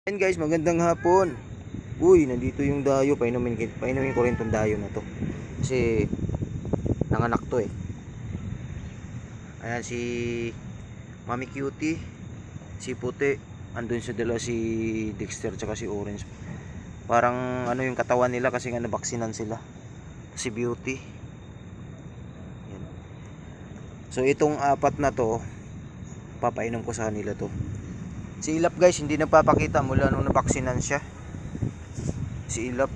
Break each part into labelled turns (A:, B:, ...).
A: Ayan guys, magandang hapon. Uy, nandito yung dayo. Painumin ko rin tong dayo na to. Kasi nanganak to eh. Ayan si Mami Cutie, si Puti, andun sa dala si Dexter tsaka si Orange. Parang ano yung katawan nila kasi nga nabaksinan sila. Si Beauty. Ayan. So itong apat na to, papainom ko sa kanila to. Si Ilap guys, hindi nagpapakita mula nung nabaksinan siya. Si Ilap.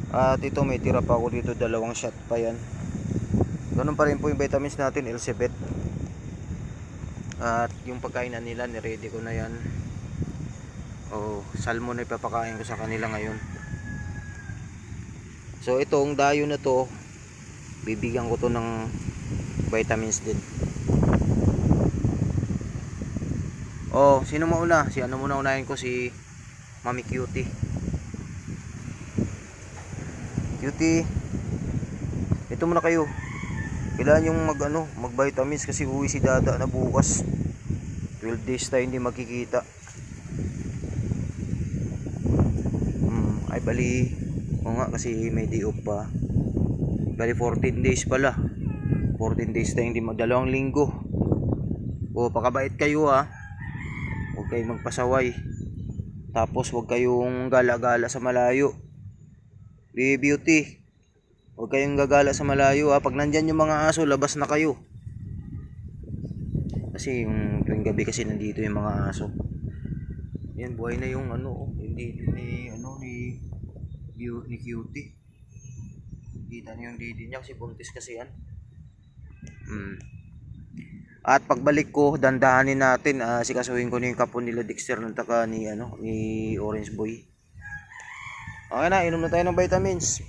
A: At ito may tira pa ako dito, dalawang shot pa yan. Ganun pa rin po yung vitamins natin, Elsebet. At yung pagkain na nila, niready ko na yan. Salmon na ipapakain ko sa kanila ngayon. So itong dayo na to, bibigyan ko to ng vitamins din. Sino mauna? Si ano muna unahin ko, si Mami Cutie. Cutie, ito muna kayo. Kailangan yung mag vitamins kasi uwi si Dada na bukas. 12 days tayo hindi magkikita. Ay bali, o nga kasi may day off pa. Bali 14 days pala. 14 days tayo hindi dalawang linggo. Pakabait kayo ha. Huwag kayong magpasaway. Tapos huwag kayong gala-gala sa malayo. Beauty, huwag kayong gagala sa malayo ha. Pag nandyan yung mga aso, labas na kayo. Kasi yung tuwing gabi kasi nandito yung mga aso. Yan, buhay na yung ni Cutie. Kita niyo yung didi niya kasi buntis kasi yan. At pagbalik ko, dandahanin natin, sikasuhin ko na yung kapon nila Dexter ng taka ni Orange Boy. Okay na, inom na tayo ng vitamins.